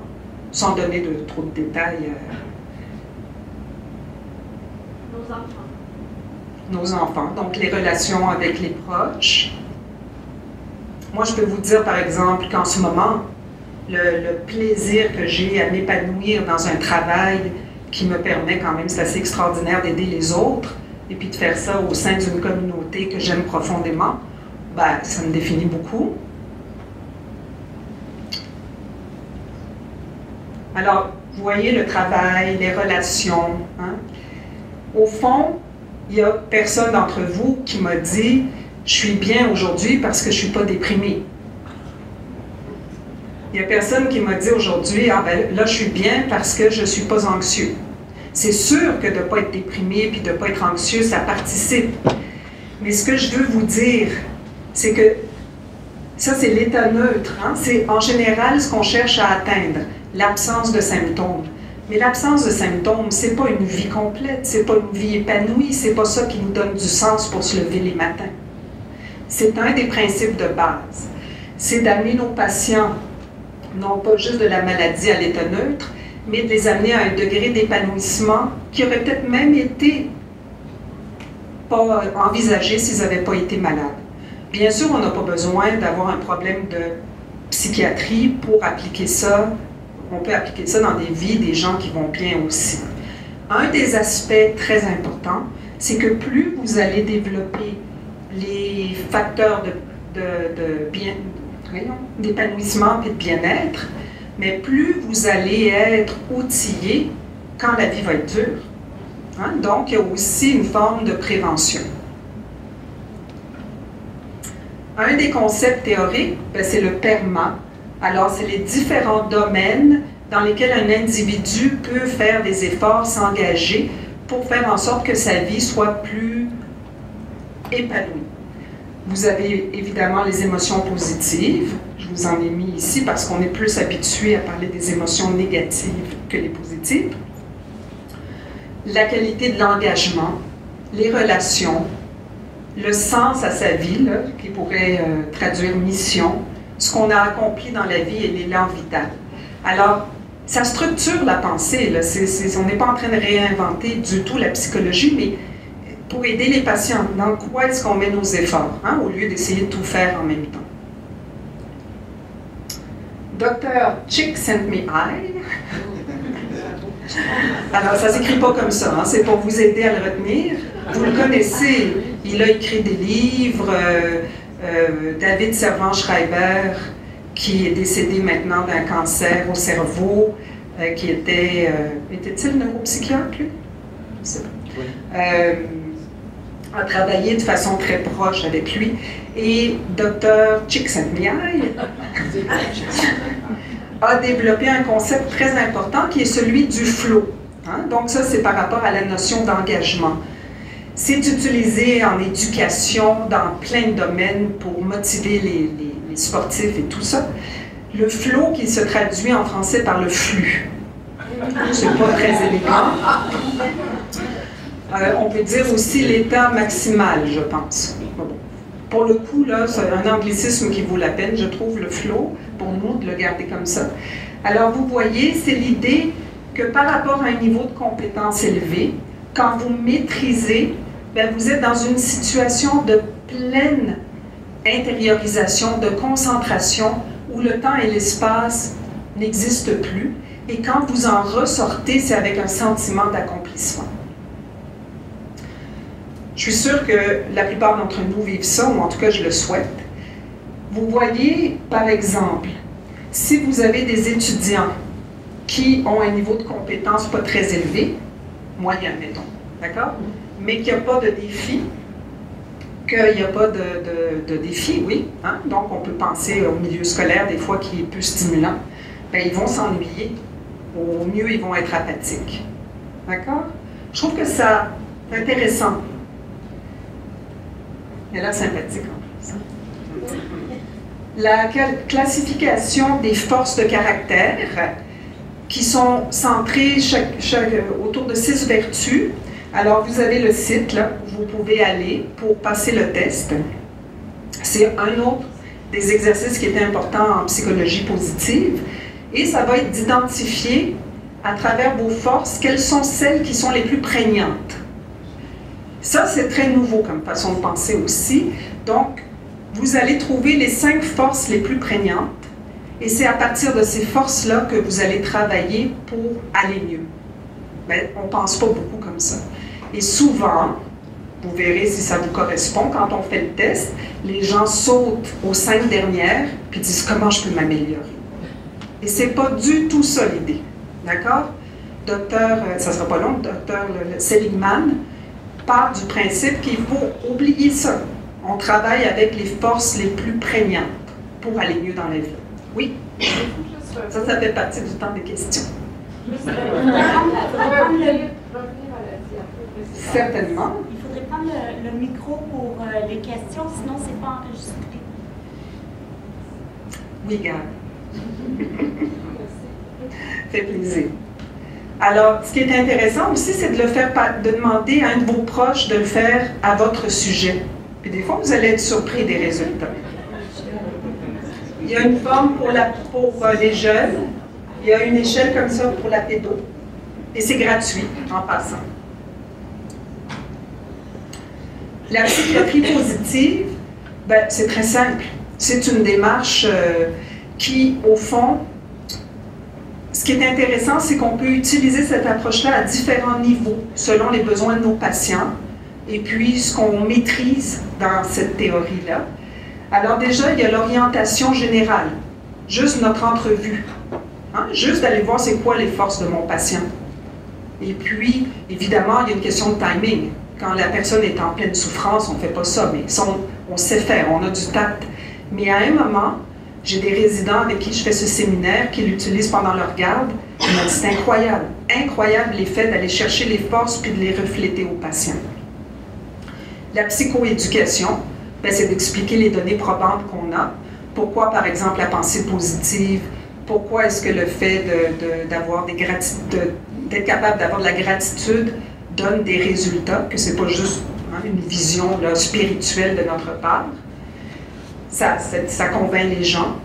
sans donner trop de détails? Nos enfants. Nos enfants, donc les relations avec les proches. Moi, je peux vous dire, par exemple, qu'en ce moment, le plaisir que j'ai à m'épanouir dans un travail qui me permet quand même, c'est assez extraordinaire d'aider les autres, et puis de faire ça au sein d'une communauté que j'aime profondément, ben, ça me définit beaucoup. Alors, vous voyez le travail, les relations. Hein? Au fond, il n'y a personne d'entre vous qui m'a dit « je suis bien aujourd'hui parce que je ne suis pas déprimé ». Il n'y a personne qui m'a dit aujourd'hui « ah ben là, je suis bien parce que je ne suis pas anxieux ». C'est sûr que de ne pas être déprimé et de ne pas être anxieux, ça participe. Mais ce que je veux vous dire, c'est que ça, c'est l'état neutre. Hein? C'est en général ce qu'on cherche à atteindre, l'absence de symptômes. Mais l'absence de symptômes, ce n'est pas une vie complète, ce n'est pas une vie épanouie, ce n'est pas ça qui nous donne du sens pour se lever les matins. C'est un des principes de base. C'est d'amener nos patients, non pas juste de la maladie à l'état neutre, mais de les amener à un degré d'épanouissement qui aurait peut-être même été pas envisagé s'ils n'avaient pas été malades. Bien sûr, on n'a pas besoin d'avoir un problème de psychiatrie pour appliquer ça. On peut appliquer ça dans des vies des gens qui vont bien aussi. Un des aspects très importants, c'est que plus vous allez développer les facteurs d'épanouissement et de bien-être, mais plus vous allez être outillé quand la vie va être dure. Hein? Donc, il y a aussi une forme de prévention. Un des concepts théoriques, c'est le PERMA. Alors, c'est les différents domaines dans lesquels un individu peut faire des efforts, s'engager pour faire en sorte que sa vie soit plus épanouie. Vous avez évidemment les émotions positives. Je vous en ai mis ici parce qu'on est plus habitué à parler des émotions négatives que les positives. La qualité de l'engagement, les relations, le sens à sa vie, là, qui pourrait traduire mission, ce qu'on a accompli dans la vie et l'élan vital. Alors, ça structure la pensée. Là. On n'est pas en train de réinventer du tout la psychologie, mais pour aider les patients, dans quoi est-ce qu'on met nos efforts, hein, au lieu d'essayer de tout faire en même temps. Dr. Csikszentmihalyi. Alors, ça ne s'écrit pas comme ça, hein, c'est pour vous aider à le retenir. Vous le connaissez, il a écrit des livres, David Servan-Schreiber, qui est décédé maintenant d'un cancer au cerveau, qui était-il neuropsychiatre, lui? Je ne sais pas. A travaillé de façon très proche avec lui. Et Dr. Csikszentmihalyi a développé un concept très important qui est celui du flow. Hein? Donc ça, c'est par rapport à la notion d'engagement. C'est utilisé en éducation dans plein de domaines pour motiver les sportifs et tout ça. Le flow qui se traduit en français par le flux. C'est pas très élégant. On peut dire aussi l'état maximal, je pense. Bon. Pour le coup, là, c'est un anglicisme qui vaut la peine, je trouve, le flow, pour nous, de le garder comme ça. Alors, vous voyez, c'est l'idée que par rapport à un niveau de compétence élevé, quand vous maîtrisez, bien, vous êtes dans une situation de pleine intériorisation, de concentration, où le temps et l'espace n'existent plus. Et quand vous en ressortez, c'est avec un sentiment d'accomplissement. Je suis sûre que la plupart d'entre nous vivent ça, ou en tout cas je le souhaite. Vous voyez, par exemple, si vous avez des étudiants qui ont un niveau de compétence pas très élevé, moyen, mettons, d'accord? Mais qu'il n'y a pas de défi, qu'il n'y a pas de défi, oui. Hein? Donc, on peut penser au milieu scolaire, des fois, qui est peu stimulant. Bien, ils vont s'ennuyer. Au mieux, ils vont être apathiques. D'accord? Je trouve que ça c'est intéressant. Il a l'air sympathique, en plus. Hein? La classification des forces de caractère qui sont centrées autour de 6 vertus. Alors, vous avez le site, là, où vous pouvez aller pour passer le test. C'est un autre des exercices qui est important en psychologie positive. Et ça va être d'identifier, à travers vos forces, quelles sont celles qui sont les plus prégnantes. Ça, c'est très nouveau comme façon de penser aussi. Donc, vous allez trouver les 5 forces les plus prégnantes. Et c'est à partir de ces forces-là que vous allez travailler pour aller mieux. Mais on ne pense pas beaucoup comme ça. Et souvent, vous verrez si ça vous correspond, quand on fait le test, les gens sautent aux 5 dernières puis disent « Comment je peux m'améliorer? » Et ce n'est pas du tout ça l'idée. D'accord? Docteur, ça ne sera pas long, docteur Seligman part du principe qu'il faut oublier ça. On travaille avec les forces les plus prégnantes pour aller mieux dans la vie. Oui? Ça fait partie du temps des questions. Certainement. Il faudrait prendre le micro pour les questions, sinon c'est pas enregistré. Oui, Gab. Fait plaisir. Alors, ce qui est intéressant aussi, c'est de demander à un de vos proches de le faire à votre sujet. Puis des fois, vous allez être surpris des résultats. Il y a une forme pour les jeunes, il y a une échelle comme ça pour la pédo, et c'est gratuit en passant. La psychiatrie positive, ben, c'est très simple. C'est une démarche qui, au fond, ce qui est intéressant, c'est qu'on peut utiliser cette approche-là à différents niveaux, selon les besoins de nos patients, et puis ce qu'on maîtrise dans cette théorie-là. Alors déjà, il y a l'orientation générale, juste notre entrevue, hein? Juste d'aller voir c'est quoi les forces de mon patient. Et puis, évidemment, il y a une question de timing. Quand la personne est en pleine souffrance, on ne fait pas ça, mais on sait faire, on a du tact. Mais à un moment, j'ai des résidents avec qui je fais ce séminaire qui l'utilisent pendant leur garde. Ils m'ont dit, c'est incroyable, incroyable l'effet d'aller chercher les forces puis de les refléter aux patients. La psychoéducation, ben, c'est d'expliquer les données probantes qu'on a. Pourquoi, par exemple, la pensée positive? Pourquoi est-ce que le fait d'être capable d'avoir de la gratitude donne des résultats, que ce n'est pas juste une vision là, spirituelle de notre part? Ça convainc les gens.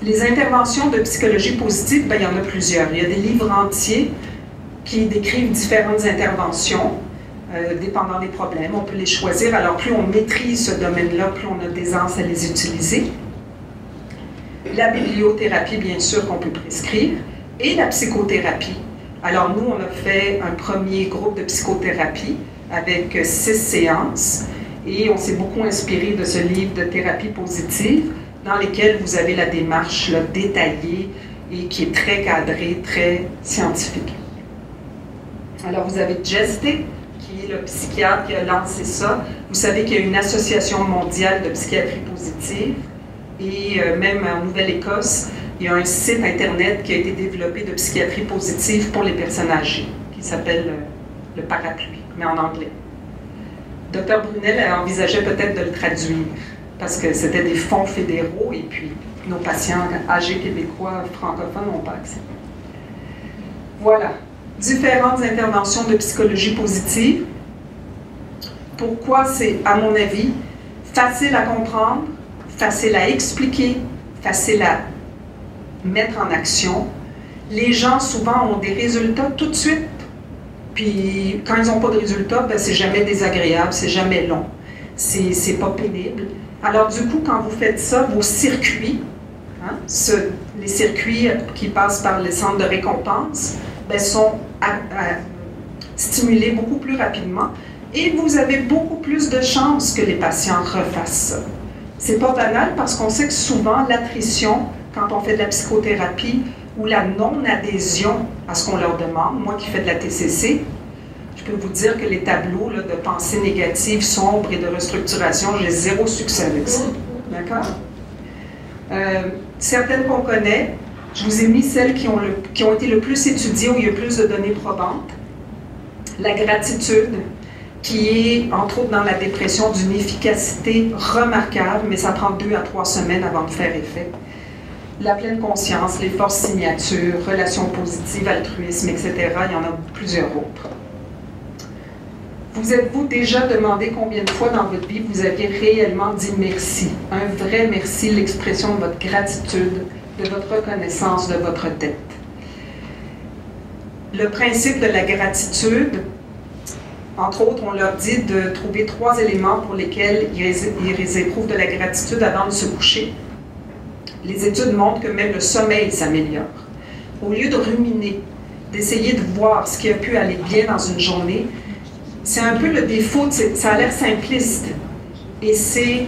Les interventions de psychologie positive, ben, il y en a plusieurs. Il y a des livres entiers qui décrivent différentes interventions. Dépendant des problèmes, on peut les choisir. Alors, plus on maîtrise ce domaine-là, plus on a d'aisance à les utiliser. La bibliothérapie, bien sûr, qu'on peut prescrire, et la psychothérapie. Alors, nous, on a fait un premier groupe de psychothérapie avec 6 séances, et on s'est beaucoup inspiré de ce livre de thérapie positive, dans lequel vous avez la démarche là, détaillée et qui est très cadrée, très scientifique. Alors, vous avez Jesté, qui est le psychiatre qui a lancé ça. Vous savez qu'il y a une association mondiale de psychiatrie positive et même en Nouvelle-Écosse, il y a un site Internet qui a été développé de psychiatrie positive pour les personnes âgées, qui s'appelle le Parapluie, mais en anglais. Dr Brunel envisageait peut-être de le traduire, parce que c'était des fonds fédéraux et puis nos patients âgés québécois francophones n'ont pas accès. Voilà. Différentes interventions de psychologie positive. Pourquoi c'est, à mon avis, facile à comprendre, facile à expliquer, facile à mettre en action, Les gens, souvent, ont des résultats tout de suite. Puis, quand ils n'ont pas de résultats, ben, c'est jamais désagréable, c'est jamais long. C'est pas pénible. Alors, du coup, quand vous faites ça, vos circuits, hein, les circuits qui passent par les centres de récompense, ben, sont stimulés beaucoup plus rapidement et vous avez beaucoup plus de chances que les patients refassent ça. C'est pas banal parce qu'on sait que souvent, l'attrition, quand on fait de la psychothérapie, ou la non-adhésion à ce qu'on leur demande, moi qui fais de la TCC, je peux vous dire que les tableaux là, de pensée négative, sombre et de restructuration, j'ai zéro succès avec ça. D'accord? Certaines qu'on connaît, je vous ai mis celles qui ont été le plus étudiées, où il y a plus de données probantes. La gratitude, qui est, entre autres dans la dépression, d'une efficacité remarquable, mais ça prend 2 à 3 semaines avant de faire effet. La pleine conscience, les forces signatures, relations positives, altruisme, etc. Il y en a plusieurs autres. Vous êtes-vous déjà demandé combien de fois dans votre vie vous aviez réellement dit merci? Un vrai merci, l'expression de votre gratitude, de votre reconnaissance, de votre dette. Le principe de la gratitude, entre autres, on leur dit de trouver 3 éléments pour lesquels ils éprouvent de la gratitude avant de se coucher. Les études montrent que même le sommeil s'améliore. Au lieu de ruminer, d'essayer de voir ce qui a pu aller bien dans une journée, c'est un peu le défaut, ça a l'air simpliste. Et c'est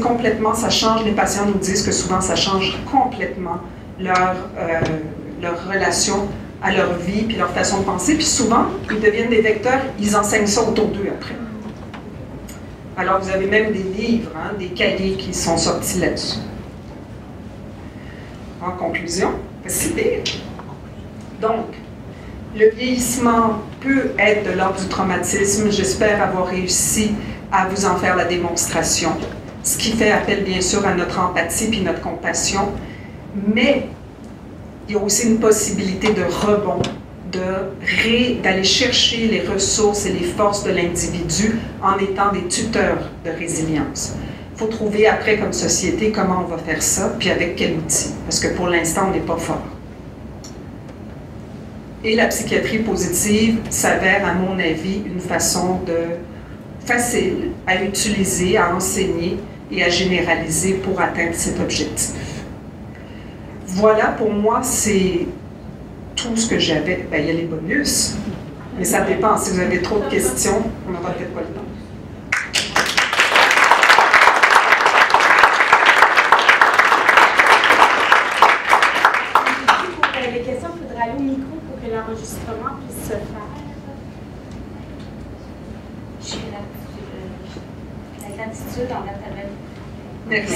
complètement, ça change, les patients nous disent que souvent ça change complètement leur relation à leur vie, puis leur façon de penser. Puis souvent, ils deviennent des vecteurs, ils enseignent ça autour d'eux après. Alors, vous avez même des livres, hein, des cahiers qui sont sortis là-dessus. En conclusion, c'est pire. Donc, le vieillissement peut être de l'ordre du traumatisme. J'espère avoir réussi à vous en faire la démonstration, ce qui fait appel, bien sûr, à notre empathie puis notre compassion. Mais il y a aussi une possibilité de rebond, d'aller chercher les ressources et les forces de l'individu en étant des tuteurs de résilience. Il faut trouver après comme société comment on va faire ça, puis avec quel outil, parce que pour l'instant, on n'est pas fort. Et la psychiatrie positive s'avère, à mon avis, une façon facile à utiliser, à enseigner et à généraliser pour atteindre cet objectif. Voilà, pour moi, c'est tout ce que j'avais. Bien, il y a les bonus, mais ça dépend. Si vous avez trop de questions, on n'aura peut-être pas le temps. Pour les questions, il faudra aller au micro pour que l'enregistrement puisse se faire. J'ai la gratitude en fait. Merci.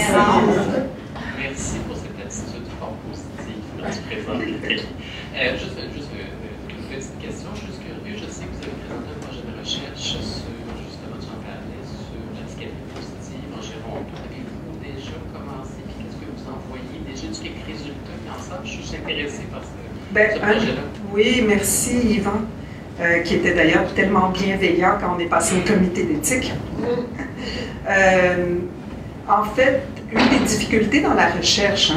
Merci pour cette attitude fort positive que tu présentes. Juste une petite question, je suis curieux. Je sais que vous avez présenté un projet de recherche sur, justement, tu en parlais, sur la psychiatrie positive en Géronto. Avez-vous déjà commencé? Puis qu'est-ce que vous en voyez? Déjà, quelques résultats qui en sortent? Je suis intéressée par ce projet-là. Oui, merci Yvan, qui était d'ailleurs tellement bienveillant quand on est passé au comité d'éthique. En fait, une des difficultés dans la recherche,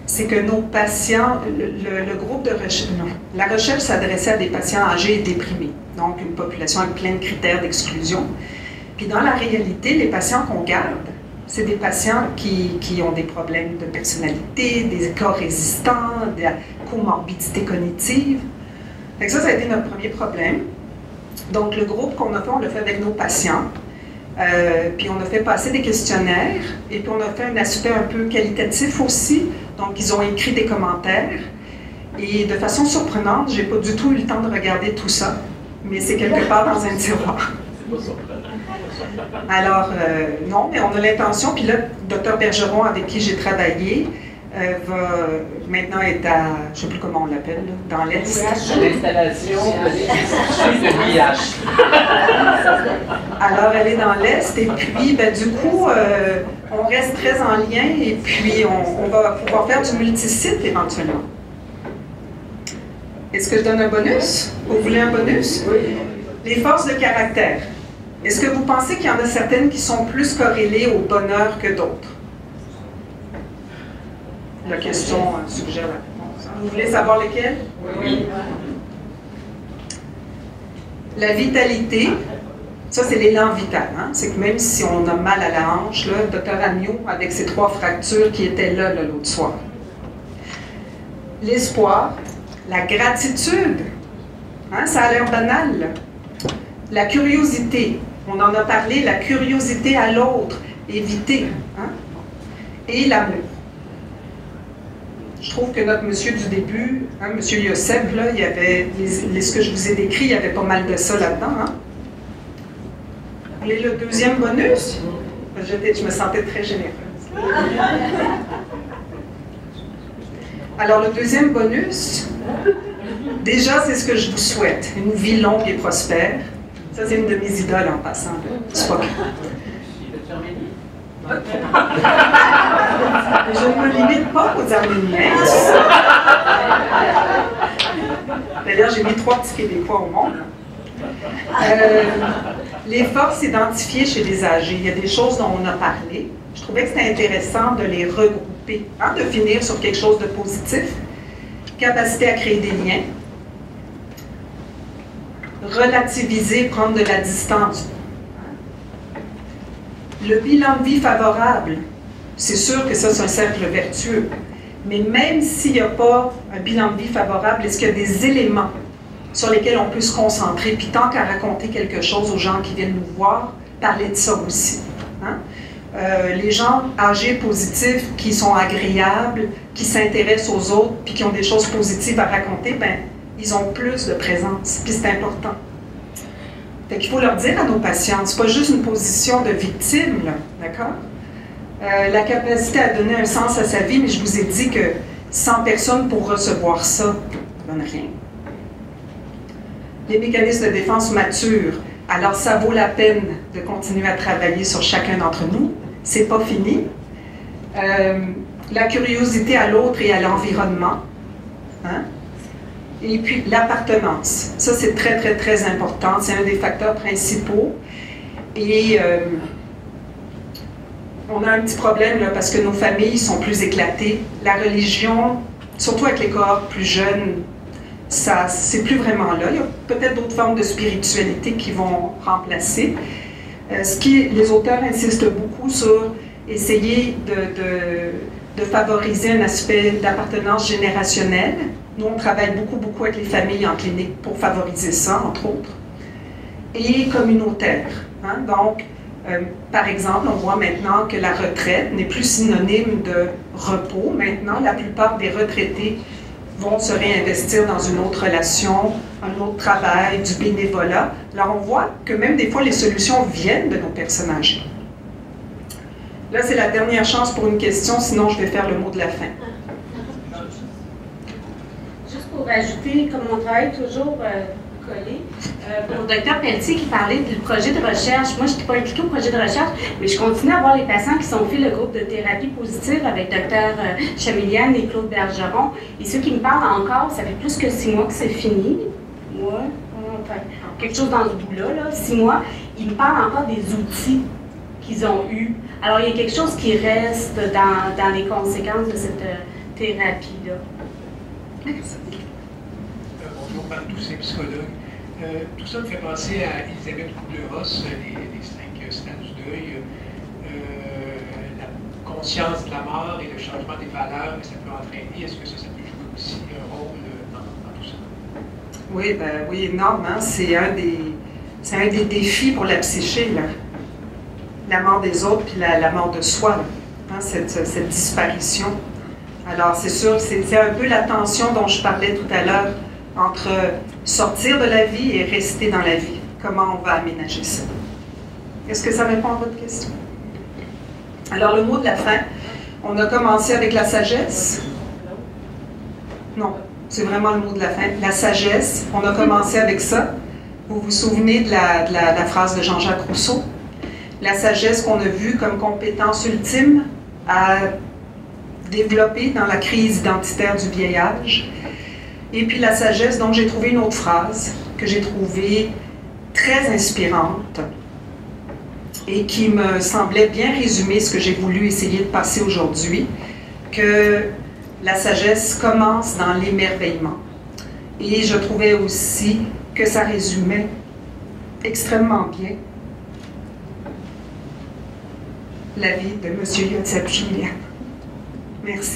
c'est que nos patients, le groupe de recherche, la recherche s'adressait à des patients âgés et déprimés, donc une population avec plein de critères d'exclusion. Puis dans la réalité, les patients qu'on garde, c'est des patients qui ont des problèmes de personnalité, des corps résistants, de la comorbidité cognitive. Fait que ça a été notre premier problème. Donc le groupe qu'on a fait, on l'a fait avec nos patients. Puis on a fait passer des questionnaires et puis on a fait un aspect un peu qualitatif aussi. Donc ils ont écrit des commentaires et de façon surprenante, j'ai pas du tout eu le temps de regarder tout ça, mais c'est quelque part dans un tiroir. C'est pas surprenant. Alors non, mais on a l'intention, puis là, Dr Bergeron avec qui j'ai travaillé va maintenant être à, je ne sais plus comment on l'appelle, dans l'Est. L'installation de l'IH. Alors, elle est dans l'Est, et puis, ben, du coup, on reste très en lien, et puis on va pouvoir faire du multisite éventuellement. Est-ce que je donne un bonus? Vous voulez un bonus? Oui. Les forces de caractère. Est-ce que vous pensez qu'il y en a certaines qui sont plus corrélées au bonheur que d'autres? La question suggère la réponse. Vous voulez savoir lesquels? Oui. La vitalité, ça c'est l'élan vital. Hein? C'est que même si on a mal à la hanche, le docteur Agnew, avec ses 3 fractures qui étaient là l'autre soir. L'espoir, la gratitude, hein? Ça a l'air banal. Là. La curiosité, on en a parlé, la curiosité à l'autre, éviter. Hein? Et l'amour. Je trouve que notre monsieur du début, hein, monsieur Yosef, là, il y avait ce que je vous ai décrit, il y avait pas mal de ça là-dedans. Hein? Vous voulez le deuxième bonus? Je me sentais très généreuse. Alors, le deuxième bonus, déjà, c'est ce que je vous souhaite. Une vie longue et prospère. Ça, c'est une de mes idoles en passant. C'est pas grave. Je ne me limite pas aux Arméniens. D'ailleurs, j'ai mis 3 petits Québécois au monde. Les forces identifiées chez les âgés, il y a des choses dont on a parlé. Je trouvais que c'était intéressant de les regrouper, hein, de finir sur quelque chose de positif. Capacité à créer des liens. Relativiser, prendre de la distance. Le bilan de vie favorable, c'est sûr que ça, c'est un cercle vertueux. Mais même s'il n'y a pas un bilan de vie favorable, est-ce qu'il y a des éléments sur lesquels on peut se concentrer, puis tant qu'à raconter quelque chose aux gens qui viennent nous voir, parler de ça aussi. Hein? Les gens âgés positifs qui sont agréables, qui s'intéressent aux autres, puis qui ont des choses positives à raconter, ben, ils ont plus de présence, puis c'est important. Fait qu'il faut leur dire à nos patients, c'est pas juste une position de victime, là, d'accord? La capacité à donner un sens à sa vie, mais je vous ai dit que 100 personnes pour recevoir ça ne donnent rien. Les mécanismes de défense matures, alors ça vaut la peine de continuer à travailler sur chacun d'entre nous, c'est pas fini. La curiosité à l'autre et à l'environnement, hein? Et puis l'appartenance, ça c'est très très très important, c'est un des facteurs principaux. Et on a un petit problème là, parce que nos familles sont plus éclatées. La religion, surtout avec les cohortes plus jeunes, ça c'est plus vraiment là. Il y a peut-être d'autres formes de spiritualité qui vont remplacer. Les auteurs insistent beaucoup sur essayer de favoriser un aspect d'appartenance générationnelle. Nous, on travaille beaucoup avec les familles en clinique pour favoriser ça, entre autres. Et communautaire. Hein? Donc, par exemple, on voit maintenant que la retraite n'est plus synonyme de repos. Maintenant, la plupart des retraités vont se réinvestir dans une autre relation, un autre travail, du bénévolat. Alors, on voit que même des fois, les solutions viennent de nos personnes âgées. Là, c'est la dernière chance pour une question, sinon je vais faire le mot de la fin. Pour ajouter, comme on travaille toujours collé, pour le docteur Pelletier qui parlait du projet de recherche, moi je n'étais pas impliquée au projet de recherche, mais je continue à voir les patients qui sont fait le groupe de thérapie positive avec docteur Chamiliane et Claude Bergeron. Et ceux qui me parlent encore, ça fait plus que 6 mois que c'est fini. Moi, enfin, quelque chose dans ce bout-là, 6 mois. Ils me parlent encore des outils qu'ils ont eus. Alors il y a quelque chose qui reste dans les conséquences de cette thérapie-là. Merci. Bonjour, Mme Toussaint, psychologue. Tout ça me fait penser à Elisabeth Kubler-Ross, les 5 stades du deuil. La conscience de la mort et le changement des valeurs que ça peut entraîner. Est-ce que ça peut jouer aussi un rôle dans tout ça? Oui, ben, oui, énorme. Hein? C'est un des défis pour la psyché, là. La mort des autres puis la mort de soi, hein? cette disparition. Alors, c'est sûr, c'est un peu la tension dont je parlais tout à l'heure entre sortir de la vie et rester dans la vie. Comment on va aménager ça? Est-ce que ça répond à votre question? Alors, le mot de la fin, on a commencé avec la sagesse. Non, c'est vraiment le mot de la fin. La sagesse, on a commencé avec ça. Vous vous souvenez de la phrase de Jean-Jacques Rousseau? La sagesse qu'on a vue comme compétence ultime à développer dans la crise identitaire du vieillage. Et puis la sagesse, donc j'ai trouvé une autre phrase que j'ai trouvée très inspirante et qui me semblait bien résumer ce que j'ai voulu essayer de passer aujourd'hui, que La sagesse commence dans l'émerveillement. Et je trouvais aussi que ça résumait extrêmement bien la vie de M. Yotsep Chilian. Merci.